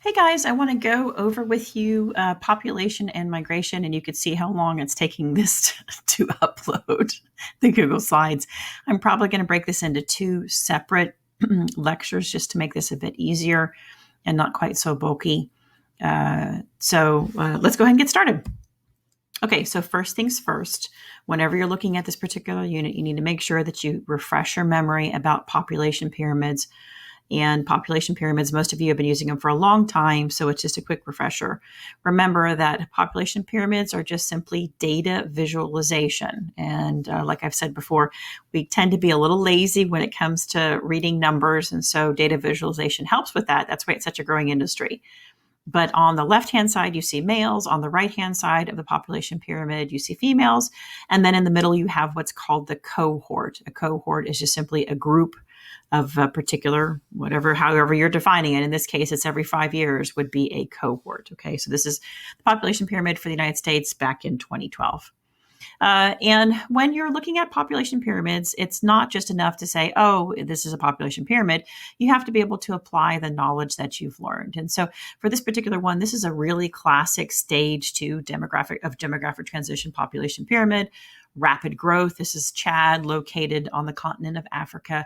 Hey guys, I want to go over with you population and migration, and you could see how long it's taking this to upload the Google Slides. I'm probably going to break this into two separate lectures just to make this a bit easier and not quite so bulky. So let's go ahead and get started. Okay, so first things first, whenever you're looking at this particular unit, you need to make sure that you refresh your memory about population pyramids. And population pyramids, most of you have been using them for a long time, so it's just a quick refresher. Remember that population pyramids are just simply data visualization. And like I've said before, we tend to be a little lazy when it comes to reading numbers, and so data visualization helps with that. That's why it's such a growing industry. But on the left-hand side, you see males. On the right-hand side of the population pyramid, you see females. And then in the middle, you have what's called the cohort. A cohort is just simply a group of a particular, however you're defining it. In this case, it's every 5 years would be a cohort. Okay, so this is the population pyramid for the United States back in 2012. And when you're looking at population pyramids, it's not just enough to say, oh, this is a population pyramid. You have to be able to apply the knowledge that you've learned. And so for this particular one, this is a really classic stage 2 demographic transition population pyramid, rapid growth. This is Chad, located on the continent of Africa.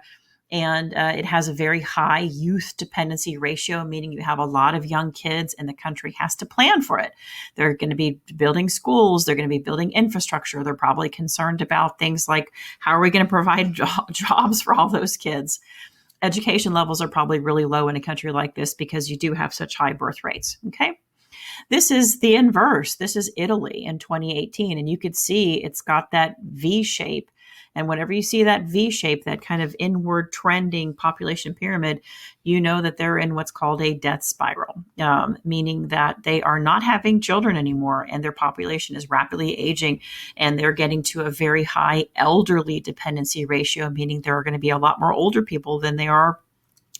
And it has a very high youth dependency ratio, meaning you have a lot of young kids and the country has to plan for it. They're going to be building schools. They're going to be building infrastructure. They're probably concerned about things like, how are we going to provide jobs for all those kids? Education levels are probably really low in a country like this because you do have such high birth rates. Okay. This is the inverse. This is Italy in 2018. And you could see it's got that V shape. And whenever you see that V shape, that kind of inward trending population pyramid, you know that they're in what's called a death spiral, meaning that they are not having children anymore and their population is rapidly aging and they're getting to a very high elderly dependency ratio, meaning there are going to be a lot more older people than there are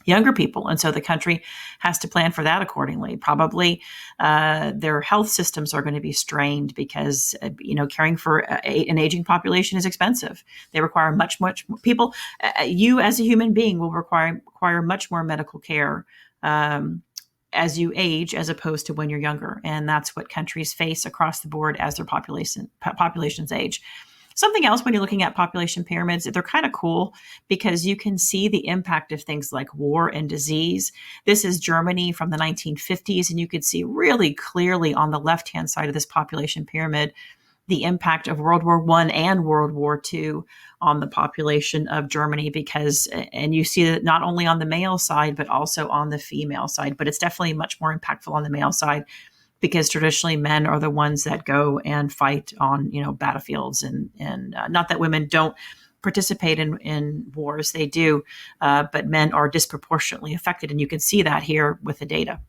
younger people. And so the country has to plan for that accordingly. Probably their health systems are going to be strained because, caring for an aging population is expensive. They require much people. You as a human being will require much more medical care as you age, as opposed to when you're younger. And that's what countries face across the board as their populations age. Something else when you're looking at population pyramids, they're kind of cool because you can see the impact of things like war and disease. This is Germany from the 1950s, and you could see really clearly on the left-hand side of this population pyramid the impact of World War I and World War II on the population of Germany and you see that not only on the male side, but also on the female side, but it's definitely much more impactful on the male side, because traditionally men are the ones that go and fight on, battlefields and not that women don't participate in wars, they do, but men are disproportionately affected. And you can see that here with the data.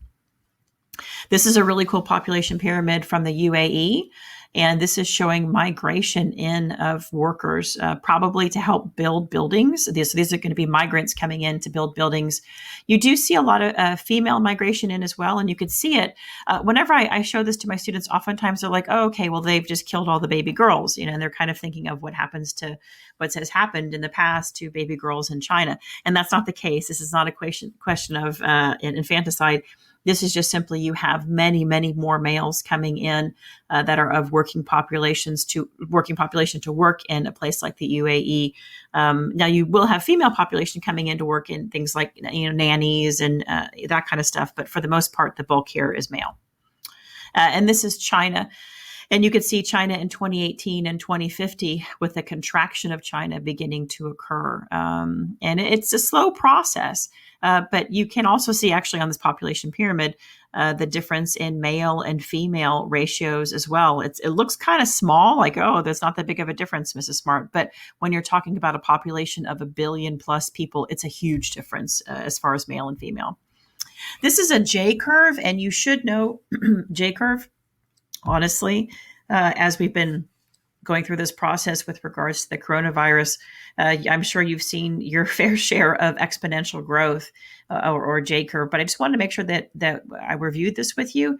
This is a really cool population pyramid from the UAE. And this is showing migration in of workers, probably to help build buildings. These are going to be migrants coming in to build buildings. You do see a lot of female migration in as well. And you could see it whenever I show this to my students. Oftentimes they're like, oh, okay, well, they've just killed all the baby girls, and they're kind of thinking of what has happened in the past to baby girls in China. And that's not the case. This is not a question of infanticide. This is just simply you have many, many more males coming in that are of working population to work in a place like the UAE. Now you will have female population coming in to work in things like nannies and that kind of stuff, but for the most part, the bulk here is male. And this is China. And you could see China in 2018 and 2050 with the contraction of China beginning to occur. And it's a slow process, but you can also see actually on this population pyramid the difference in male and female ratios as well. It looks kind of small, like, oh, there's not that big of a difference, Mrs. Smart. But when you're talking about a population of 1 billion plus people, it's a huge difference as far as male and female. This is a J curve, and you should know J curve. Honestly, as we've been going through this process with regards to the coronavirus, I'm sure you've seen your fair share of exponential growth or J curve, but I just wanted to make sure that I reviewed this with you.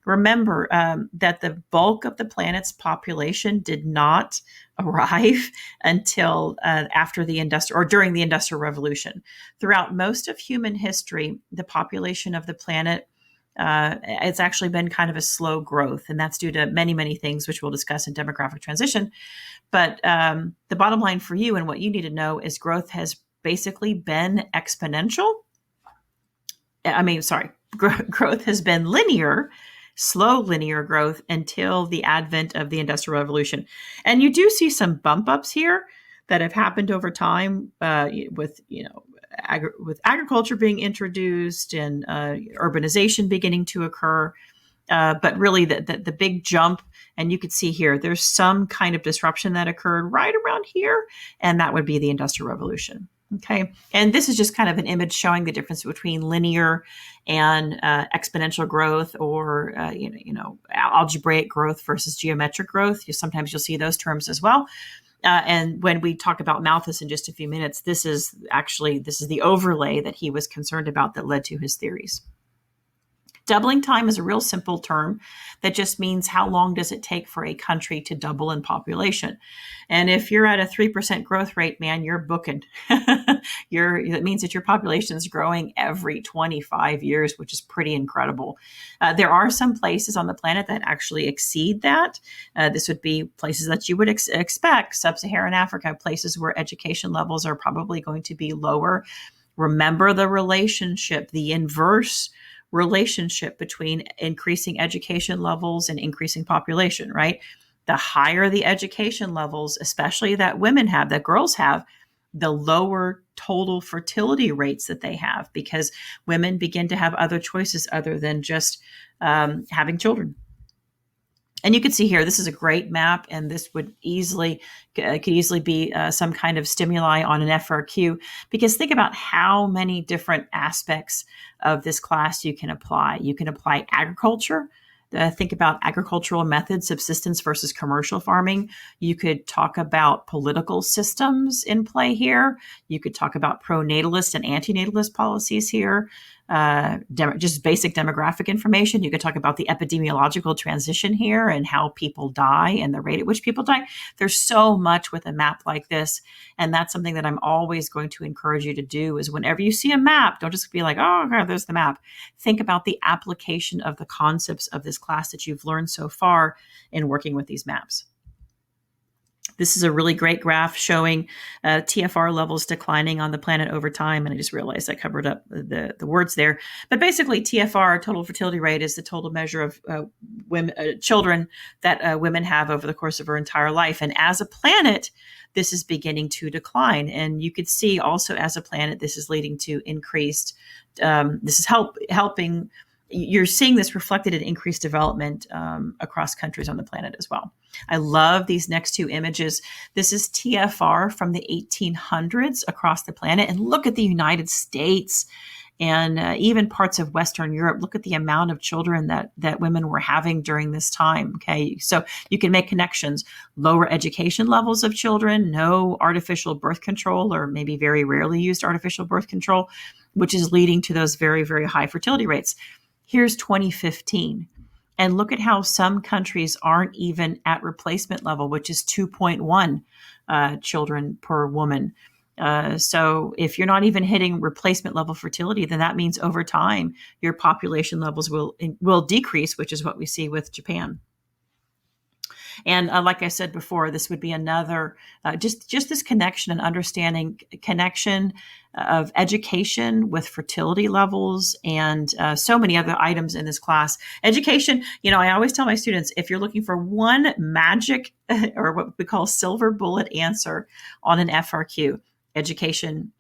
Remember that the bulk of the planet's population did not arrive until after the during the Industrial Revolution. Throughout most of human history, the population of the planet it's actually been kind of a slow growth, and that's due to many, many things, which we'll discuss in demographic transition. But the bottom line for you and what you need to know is growth has basically been exponential. Growth has been linear, slow linear growth until the advent of the Industrial Revolution. And you do see some bump ups here that have happened over time with agriculture being introduced and urbanization beginning to occur. But really the big jump, and you could see here, there's some kind of disruption that occurred right around here, and that would be the Industrial Revolution. Okay. And this is just kind of an image showing the difference between linear and exponential growth, or, algebraic growth versus geometric growth. Sometimes you'll see those terms as well. And when we talk about Malthus in just a few minutes, this is the overlay that he was concerned about that led to his theories. Doubling time is a real simple term that just means how long does it take for a country to double in population. And if you're at a 3% growth rate, man, you're booking. That means that your population is growing every 25 years, which is pretty incredible. There are some places on the planet that actually exceed that. This would be places that you would expect, sub-Saharan Africa, places where education levels are probably going to be lower. Remember the relationship, the inverse relationship between increasing education levels and increasing population, right? The higher the education levels, especially that women have, that girls have, the lower total fertility rates that they have, because women begin to have other choices other than just having children. And you can see here, this is a great map, and this could easily be some kind of stimuli on an FRQ, because think about how many different aspects of this class you can apply. You can apply agriculture. Think about agricultural methods, subsistence versus commercial farming. You could talk about political systems in play here. You could talk about pronatalist and antinatalist policies here. Just basic demographic information. You could talk about the epidemiological transition here and how people die and the rate at which people die. There's so much with a map like this. And that's something that I'm always going to encourage you to do, is whenever you see a map, don't just be like, oh, God, there's the map. Think about the application of the concepts of this class that you've learned so far in working with these maps. This is a really great graph showing TFR levels declining on the planet over time. And I just realized I covered up the words there. But basically, TFR, total fertility rate, is the total measure of children that women have over the course of her entire life. And as a planet, this is beginning to decline. And you could see also as a planet, this is leading to increased, this is helping. You're seeing this reflected in increased development across countries on the planet as well. I love these next two images. This is TFR from the 1800s across the planet. And look at the United States and even parts of Western Europe. Look at the amount of children that women were having during this time. Okay, so you can make connections. Lower education levels of children, no artificial birth control, or maybe very rarely used artificial birth control, which is leading to those very, very high fertility rates. Here's 2015. And look at how some countries aren't even at replacement level, which is 2.1 children per woman. So if you're not even hitting replacement level fertility, then that means over time, your population levels will decrease, which is what we see with Japan. And like I said before, this would be another, just this connection and understanding connection of education with fertility levels and so many other items in this class. Education, I always tell my students, if you're looking for one magic or what we call silver bullet answer on an FRQ, education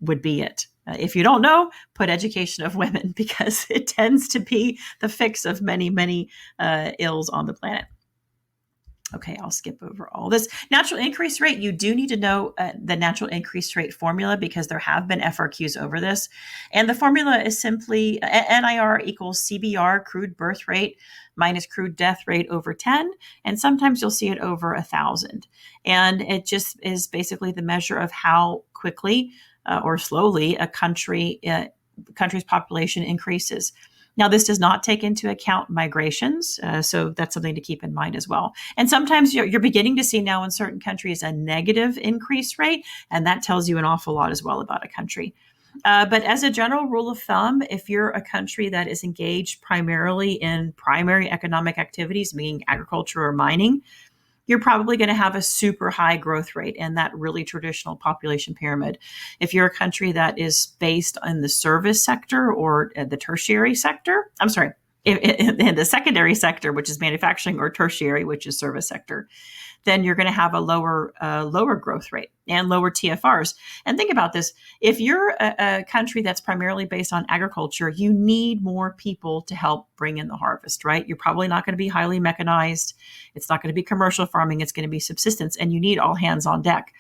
would be it. If you don't know, put education of women, because it tends to be the fix of many, many ills on the planet. Okay, I'll skip over all this. Natural increase rate, you do need to know the natural increase rate formula, because there have been FRQs over this. And the formula is simply NIR equals CBR, crude birth rate, minus crude death rate over 10. And sometimes you'll see it over 1,000. And it just is basically the measure of how quickly or slowly a country's population increases. Now, this does not take into account migrations, so that's something to keep in mind as well. And sometimes you're beginning to see now in certain countries a negative increase rate, and that tells you an awful lot as well about a country. But as a general rule of thumb, if you're a country that is engaged primarily in primary economic activities, meaning agriculture or mining, you're probably going to have a super high growth rate and that really traditional population pyramid. If you're a country that is based in the service sector or the tertiary sector, I'm sorry, in the secondary sector, which is manufacturing, or tertiary, which is service sector, then you're going to have a lower growth rate and lower TFRs. And think about this. If you're a country that's primarily based on agriculture, you need more people to help bring in the harvest, right? You're probably not going to be highly mechanized. It's not going to be commercial farming. It's going to be subsistence, and you need all hands on deck.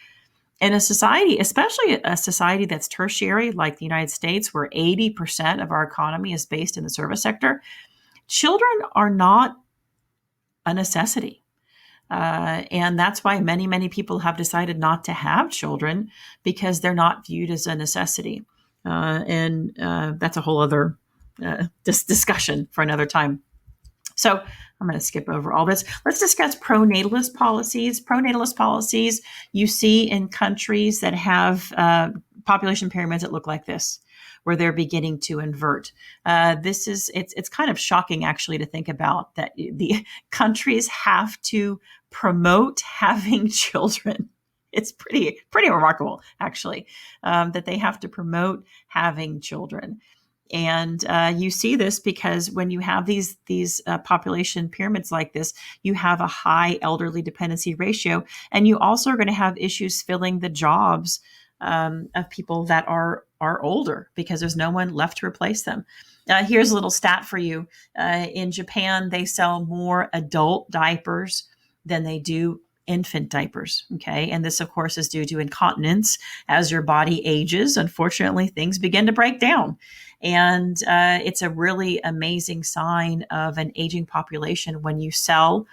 In a society, especially a society that's tertiary like the United States, where 80% of our economy is based in the service sector, children are not a necessity. And that's why many, many people have decided not to have children, because they're not viewed as a necessity. And that's a whole other discussion for another time. So I'm going to skip over all this. Let's discuss pronatalist policies. Pronatalist policies you see in countries that have population pyramids that look like this, where they're beginning to invert. It's kind of shocking, actually, to think about that the countries have to promote having children. It's pretty remarkable, actually, that they have to promote having children. And you see this because when you have these population pyramids like this, you have a high elderly dependency ratio, and you also are going to have issues filling the jobs of people that are older, because there's no one left to replace them. Here's a little stat for you. In Japan, they sell more adult diapers than they do infant diapers. Okay. And this, of course, is due to incontinence. As your body ages, unfortunately, things begin to break down. And it's a really amazing sign of an aging population when you sell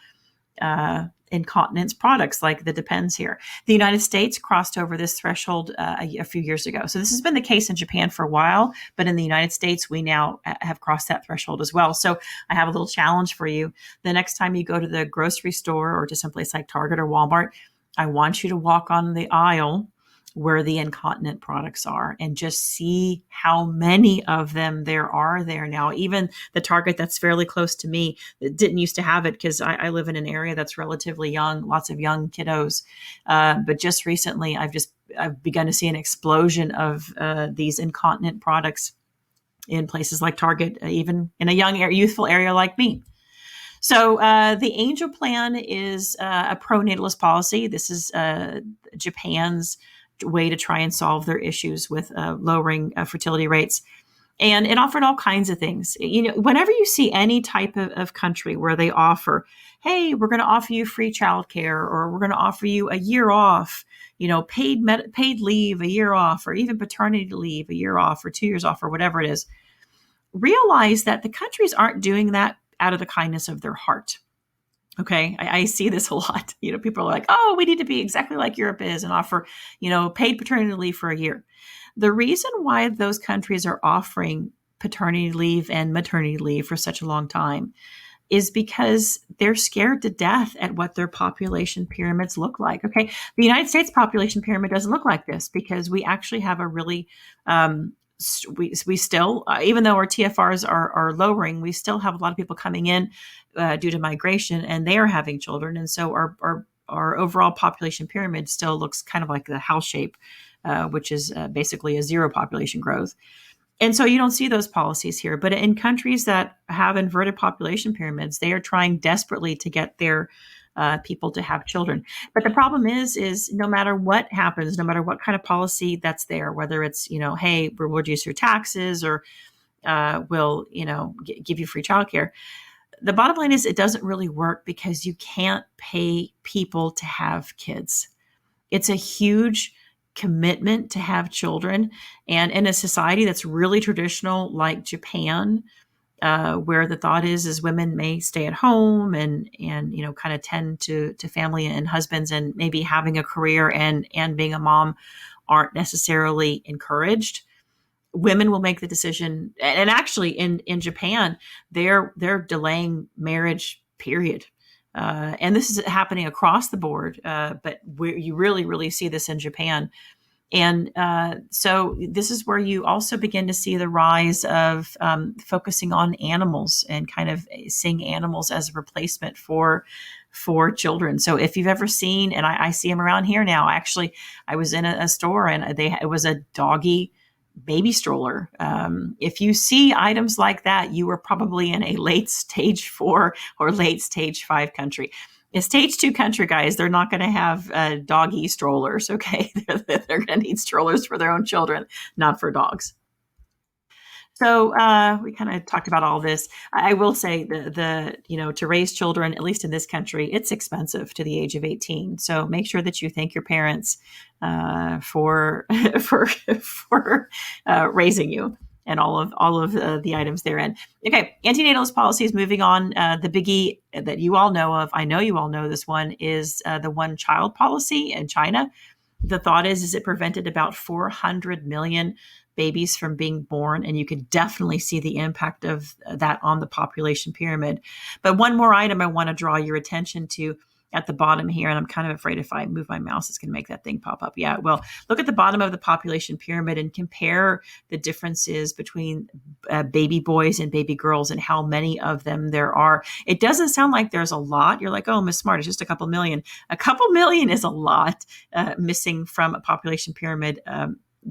incontinence products like the Depends here. The United States crossed over this threshold a few years ago. So this has been the case in Japan for a while, but in the United States, we now have crossed that threshold as well. So I have a little challenge for you. The next time you go to the grocery store or to someplace like Target or Walmart, I want you to walk on the aisle where the incontinent products are and just see how many of them there are there now. Even the Target that's fairly close to me, that didn't used to have it, because I live in an area that's relatively young, lots of young kiddos. But just recently, I've begun to see an explosion of these incontinent products in places like Target, even in a young, youthful area like me. So the Angel Plan is a pronatalist policy. This is Japan's way to try and solve their issues with lowering fertility rates. And it offered all kinds of things. You know, whenever you see any type of country where they offer, hey, we're going to offer you free childcare, or we're going to offer you a year off, paid leave, a year off, or even paternity leave, a year off, or 2 years off, or whatever it is, realize that the countries aren't doing that out of the kindness of their heart. Okay. I see this a lot. People are like, oh, we need to be exactly like Europe is and offer, paid paternity leave for a year. The reason why those countries are offering paternity leave and maternity leave for such a long time is because they're scared to death at what their population pyramids look like. Okay. The United States population pyramid doesn't look like this, because we actually have a really, we still, even though our TFRs are lowering, we still have a lot of people coming in due to migration, and they are having children. And so our overall population pyramid still looks kind of like the house shape, which is basically a zero population growth. And so you don't see those policies here. But in countries that have inverted population pyramids, they are trying desperately to get their people to have children. But the problem is no matter what happens, no matter what kind of policy that's there, whether it's, hey, we'll reduce your taxes, or we'll, give you free childcare. The bottom line is it doesn't really work, because you can't pay people to have kids. It's a huge commitment to have children. And in a society that's really traditional, like Japan, where the thought is women may stay at home and kind of tend to family and husbands, and maybe having a career and being a mom aren't necessarily encouraged. Women will make the decision. And actually in Japan, they're delaying marriage, period. And this is happening across the board. But you really, really see this in Japan. And so this is where you also begin to see the rise of focusing on animals and kind of seeing animals as a replacement for children. So if you've ever seen, and I see them around here now, actually, I was in a store and it was a doggy baby stroller. If you see items like that, you are probably in a late stage 4 or late stage 5 country. In stage 2 country, guys, they're not going to have doggy strollers. Okay, they're going to need strollers for their own children, not for dogs. So we kind of talked about all this. I will say to raise children, at least in this country, it's expensive to the age of 18. So make sure that you thank your parents for raising you and all of the items therein. Okay, antinatalist policies. Moving on, the biggie that you all know of, I know you all know this one, is the one-child policy in China. The thought is it prevented about 400 million babies from being born, and you could definitely see the impact of that on the population pyramid. But one more item I want to draw your attention to at the bottom here, and I'm kind of afraid if I move my mouse, it's going to make that thing pop up. Yeah, well, look at the bottom of the population pyramid and compare the differences between baby boys and baby girls and how many of them there are. It doesn't sound like there's a lot. You're like, oh, Miss Smart, it's just a couple million. A couple million is a lot missing from a population pyramid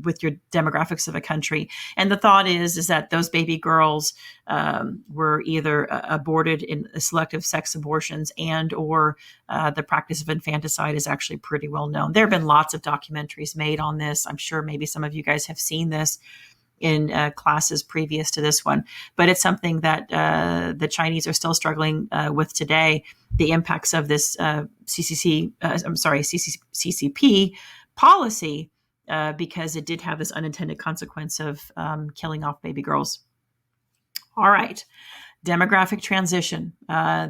with your demographics of a country. And the thought is that those baby girls were either aborted in selective sex abortions and or the practice of infanticide is actually pretty well known. There have been lots of documentaries made on this. I'm sure maybe some of you guys have seen this in classes previous to this one, but it's something that the Chinese are still struggling with today. The impacts of this CCP policy, because it did have this unintended consequence of killing off baby girls. All right, demographic transition.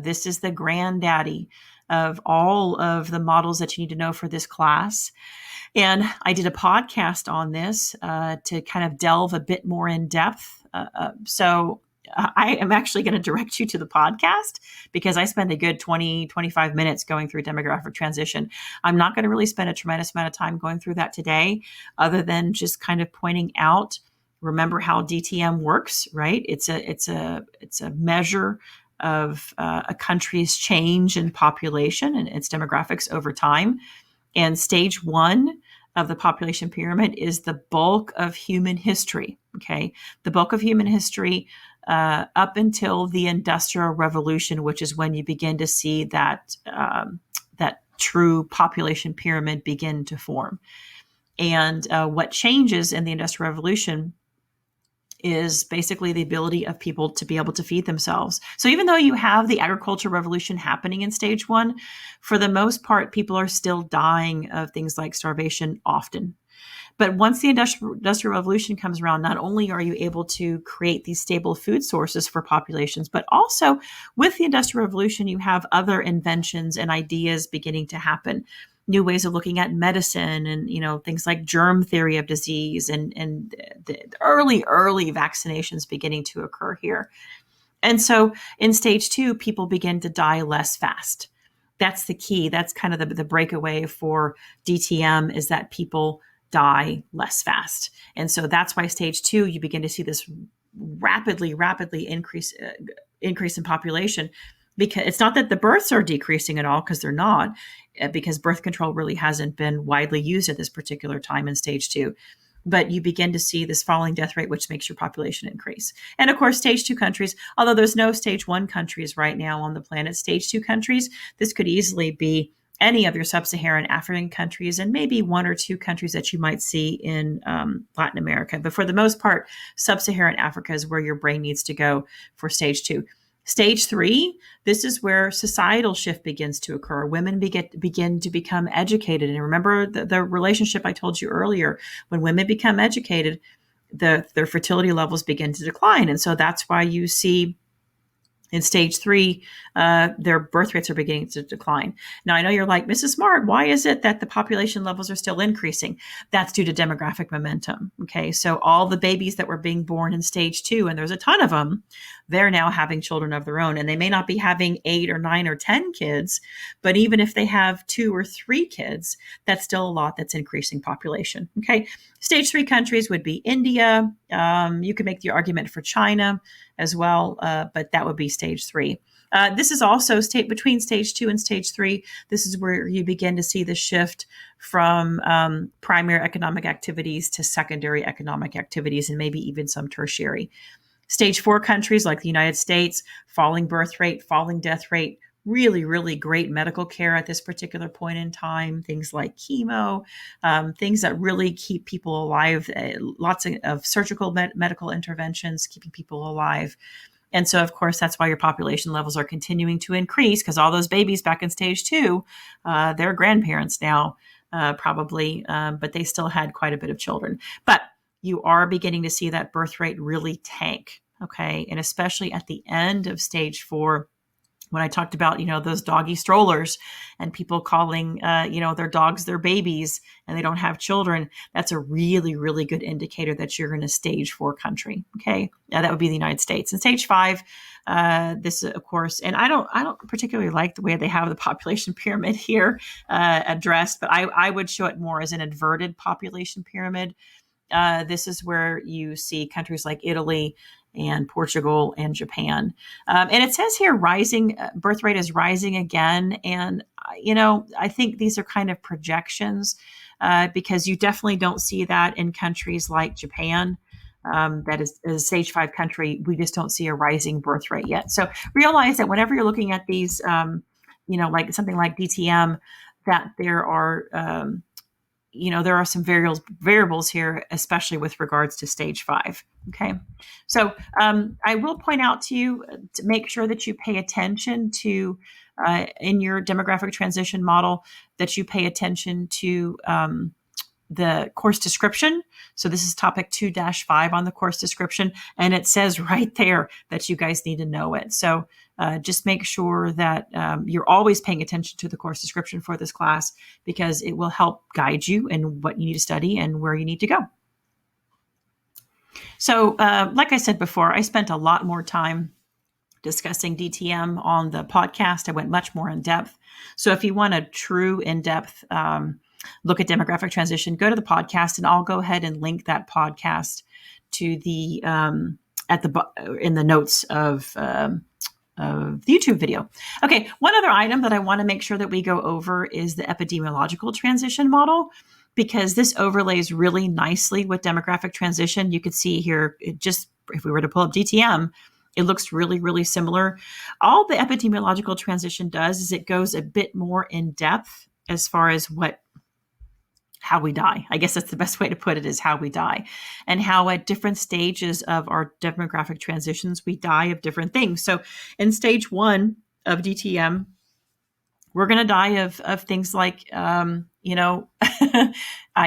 This is the granddaddy of all of the models that you need to know for this class. And I did a podcast on this to kind of delve a bit more in depth. So I am actually going to direct you to the podcast because I spend a good 20, 25 minutes going through demographic transition. I'm not going to really spend a tremendous amount of time going through that today, other than just kind of pointing out, remember how DTM works, right? It's a measure of a country's change in population and its demographics over time. And stage 1 of the population pyramid is the bulk of human history. Okay. The bulk of human history up until the Industrial Revolution, which is when you begin to see that true population pyramid begin to form. And what changes in the Industrial Revolution is basically the ability of people to be able to feed themselves. So even though you have the agricultural revolution happening in stage 1, for the most part, people are still dying of things like starvation often. But once the Industrial Revolution comes around, not only are you able to create these stable food sources for populations, but also with the Industrial Revolution, you have other inventions and ideas beginning to happen. New ways of looking at medicine and, things like germ theory of disease and the early vaccinations beginning to occur here. And so in stage 2, people begin to die less fast. That's the key. That's kind of the breakaway for DTM, is that people die less fast. And so that's why stage 2, you begin to see this rapidly increase in population, because it's not that the births are decreasing at all, because they're not, because birth control really hasn't been widely used at this particular time in stage 2. But you begin to see this falling death rate, which makes your population increase. And of course, stage 2 countries, although there's no stage 1 countries right now on the planet, stage 2 countries, this could easily be any of your sub-Saharan African countries and maybe 1 or 2 countries that you might see in Latin America. But for the most part, sub-Saharan Africa is where your brain needs to go for stage 2. Stage 3, this is where societal shift begins to occur. Women begin to become educated. And remember the relationship I told you earlier. When women become educated, their fertility levels begin to decline. And so that's why you see In stage 3, their birth rates are beginning to decline. Now, I know you're like, Mrs. Smart, why is it that the population levels are still increasing? That's due to demographic momentum. Okay, so all the babies that were being born in stage 2, and there's a ton of them, they're now having children of their own. And they may not be having 8 or 9 or 10 kids, but even if they have 2 or 3 kids, that's still a lot that's increasing population. Okay, stage 3 countries would be India. You could make the argument for China as well, but that would be stage 3. This is also between stage 2 and stage 3. This is where you begin to see the shift from primary economic activities to secondary economic activities, and maybe even some tertiary. Stage 4 countries like the United States, falling birth rate, falling death rate, really, really great medical care at this particular point in time, things like chemo, things that really keep people alive, lots of surgical medical interventions, keeping people alive. And so, of course, that's why your population levels are continuing to increase, because all those babies back in stage 2, they're grandparents now, probably, but they still had quite a bit of children. But you are beginning to see that birth rate really tank, okay? And especially at the end of stage 4, when I talked about, those doggy strollers and people calling, their dogs their babies and they don't have children, that's a really, really good indicator that you're in a stage 4 country. Okay. That would be the United States. And stage 5, this, of course, and I don't particularly like the way they have the population pyramid here addressed, but I would show it more as an inverted population pyramid. This is where you see countries like Italy and Portugal and Japan. And it says here rising, birth rate is rising again. And, I think these are kind of projections because you definitely don't see that in countries like Japan. That is a stage 5 country. We just don't see a rising birth rate yet. So realize that whenever you're looking at these, like something like DTM, that there are, there are some variables here, especially with regards to stage 5. Okay. So I will point out to you to make sure that you pay attention to, in your demographic transition model, that you pay attention to the course description. So this is topic 2-5 on the course description. And it says right there that you guys need to know it. So just make sure that you're always paying attention to the course description for this class, because it will help guide you in what you need to study and where you need to go. So like I said before, I spent a lot more time discussing DTM on the podcast. I went much more in depth. So if you want a true in-depth look at demographic transition, go to the podcast, and I'll go ahead and link that podcast to the in the notes of the YouTube video. Okay, one other item that I want to make sure that we go over is the epidemiological transition model, because this overlays really nicely with demographic transition. You could see here, if we were to pull up DTM, it looks really, really similar. All the epidemiological transition does is it goes a bit more in depth as far as how we die. I guess that's the best way to put it, is how we die, and how at different stages of our demographic transitions, we die of different things. So in stage 1 of DTM, we're going to die of things like, I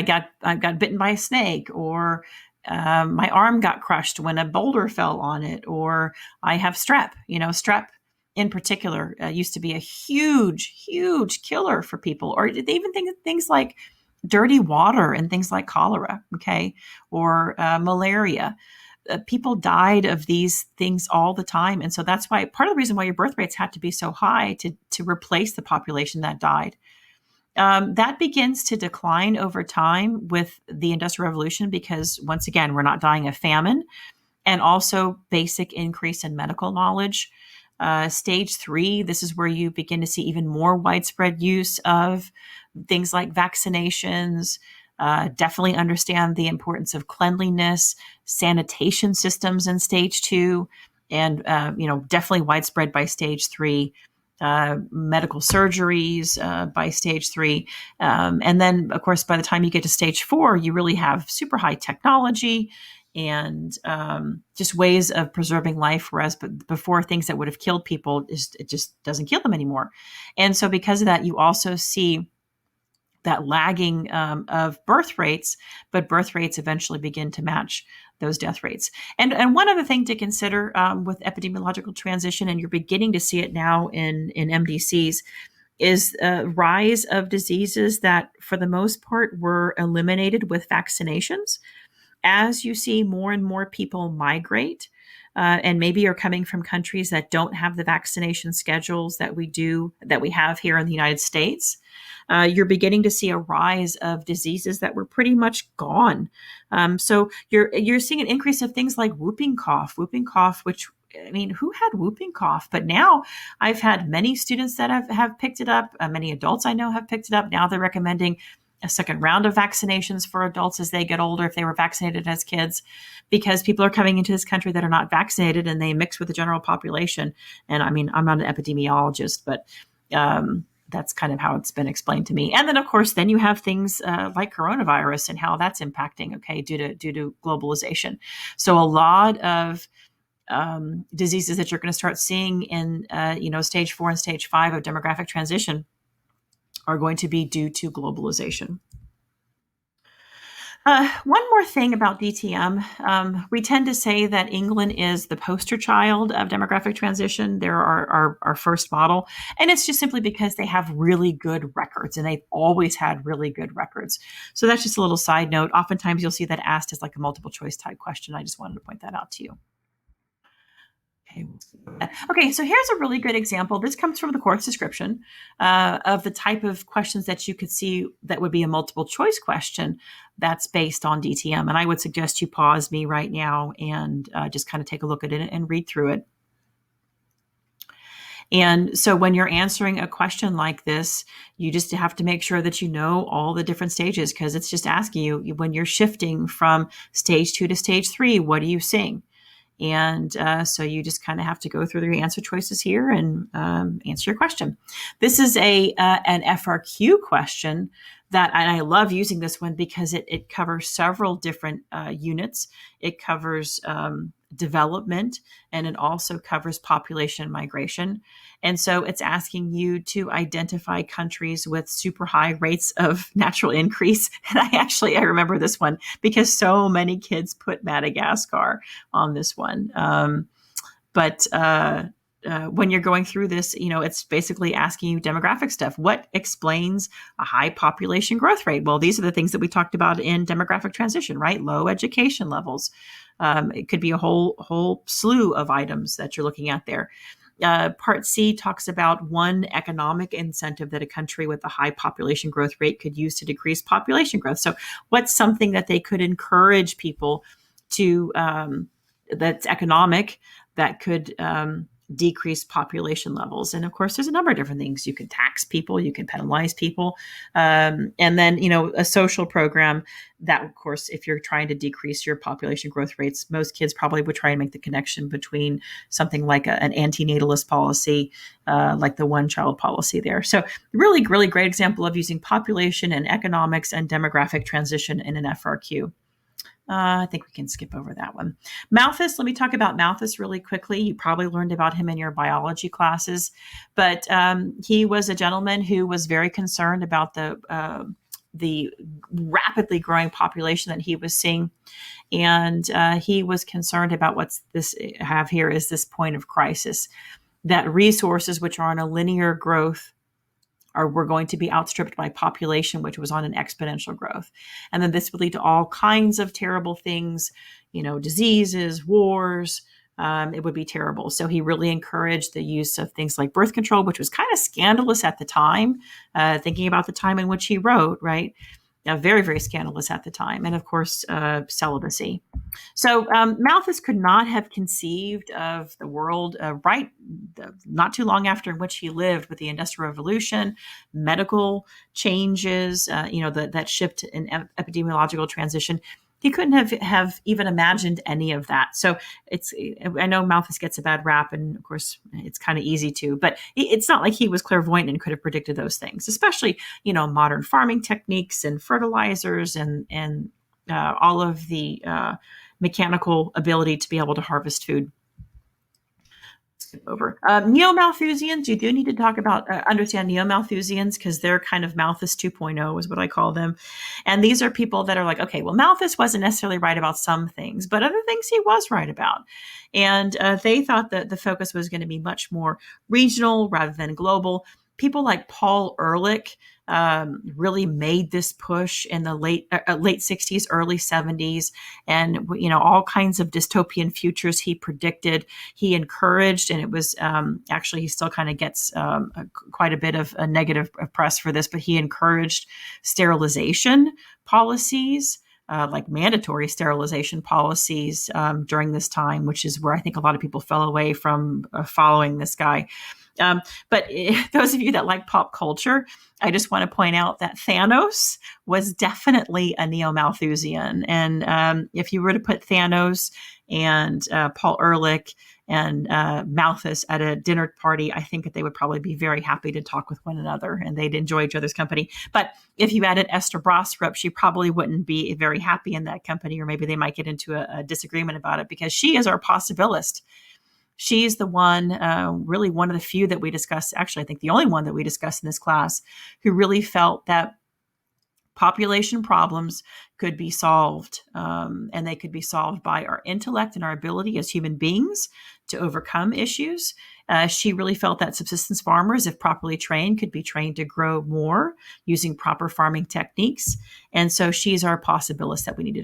got bitten by a snake, or my arm got crushed when a boulder fell on it, or I have strep. Strep in particular used to be a huge, huge killer for people, or they even think of things like dirty water and things like cholera, okay, or malaria. People died of these things all the time. And so that's why part of the reason why your birth rates had to be so high to replace the population that died. That begins to decline over time with the Industrial Revolution, because once again, we're not dying of famine, and also basic increase in medical knowledge. Stage 3, this is where you begin to see even more widespread use of things like vaccinations. Definitely understand the importance of cleanliness, sanitation systems in stage 2, and definitely widespread by stage 3. Medical surgeries by stage 3. And then, of course, by the time you get to stage 4, you really have super high technology and just ways of preserving life. Whereas before, things that would have killed people, it just doesn't kill them anymore. And so because of that, you also see that lagging of birth rates, but birth rates eventually begin to match those death rates. And one other thing to consider with epidemiological transition, and you're beginning to see it now in MDCs, is a rise of diseases that, for the most part, were eliminated with vaccinations. As you see more and more people migrate, and maybe are coming from countries that don't have the vaccination schedules that we have here in the United States, you're beginning to see a rise of diseases that were pretty much gone. So you're seeing an increase of things like whooping cough, which, I mean, who had whooping cough? But now I've had many students that have picked it up. Many adults I know have picked it up. Now they're recommending a second round of vaccinations for adults as they get older, if they were vaccinated as kids, because people are coming into this country that are not vaccinated and they mix with the general population. And I mean, I'm not an epidemiologist, but that's kind of how it's been explained to me. And then, of course, then you have things like coronavirus and how that's impacting, due to globalization. So a lot of diseases that you're going to start seeing in, stage 4 and stage 5 of demographic transition are going to be due to globalization. One more thing about DTM. We tend to say that England is the poster child of demographic transition. They're our first model. And it's just simply because they have really good records, and they've always had really good records. So that's just a little side note. Oftentimes you'll see that asked as like a multiple choice type question. I just wanted to point that out to you. Okay, so here's a really good example. This comes from the course description of the type of questions that you could see that would be a multiple choice question that's based on DTM. And I would suggest you pause me right now and just kind of take a look at it and read through it. And so when you're answering a question like this, you just have to make sure that you know all the different stages, because it's just asking you, when you're shifting from stage 2 to stage 3, what are you seeing? And so you just kind of have to go through the answer choices here and answer your question. This is an FRQ question and I love using this one because it covers several different units. It covers development, and it also covers population migration. And so it's asking you to identify countries with super high rates of natural increase. And I remember this one because so many kids put Madagascar on this one. But when you're going through this, it's basically asking you demographic stuff. What explains a high population growth rate? Well, these are the things that we talked about in demographic transition, right? Low education levels. It could be a whole slew of items that you're looking at there. Part C talks about one economic incentive that a country with a high population growth rate could use to decrease population growth. So what's something that they could encourage people to, that's economic, that could decrease population levels? And of course, there's a number of different things. You can tax people, you can penalize people. And then, a social program that, of course, if you're trying to decrease your population growth rates, most kids probably would try and make the connection between something like an antinatalist policy, like the OneChild Policy there. So really, really great example of using population and economics and demographic transition in an FRQ. I think we can skip over that one. Malthus, let me talk about Malthus really quickly. You probably learned about him in your biology classes, but he was a gentleman who was very concerned about the rapidly growing population that he was seeing. And he was concerned about what's this I have here is this point of crisis, that resources which are on a linear growth were going to be outstripped by population, which was on an exponential growth. And then this would lead to all kinds of terrible things, diseases, wars. It would be terrible. So he really encouraged the use of things like birth control, which was kind of scandalous at the time, thinking about the time in which he wrote, right? Very, very scandalous at the time. And of course, celibacy. So Malthus could not have conceived of the world not too long after in which he lived, with the Industrial Revolution, medical changes, that shift in epidemiological transition. He couldn't have even imagined any of that. So I know Malthus gets a bad rap, and of course it's kind of easy to, but it's not like he was clairvoyant and could have predicted those things, especially, modern farming techniques and fertilizers and all of the mechanical ability to be able to harvest food. over. Neo-Malthusians, you do need to talk about, understand Neo-Malthusians, because they're kind of Malthus 2.0 is what I call them. And these are people that are like, okay, well, Malthus wasn't necessarily right about some things, but other things he was right about. And they thought that the focus was going to be much more regional rather than global. People like Paul Ehrlich really made this push in the late 60s, early 70s, and all kinds of dystopian futures he predicted, he encouraged, and it was actually he still kind of gets quite a bit of a negative press for this, but he encouraged sterilization policies. Like mandatory sterilization policies during this time, which is where I think a lot of people fell away from following this guy. But those of you that like pop culture, I just want to point out that Thanos was definitely a Neo-Malthusian. And if you were to put Thanos and Paul Ehrlich and Malthus at a dinner party, I think that they would probably be very happy to talk with one another and they'd enjoy each other's company. But if you added Esther Brostrup, she probably wouldn't be very happy in that company, or maybe they might get into a disagreement about it, because she is our possibilist. She's the one, really one of the few that we discussed, actually, I think the only one that we discussed in this class, who really felt that population problems could be solved, and they could be solved by our intellect and our ability as human beings to overcome issues. She really felt that subsistence farmers, if properly trained, could be trained to grow more using proper farming techniques. And so she's our possibilist that we need to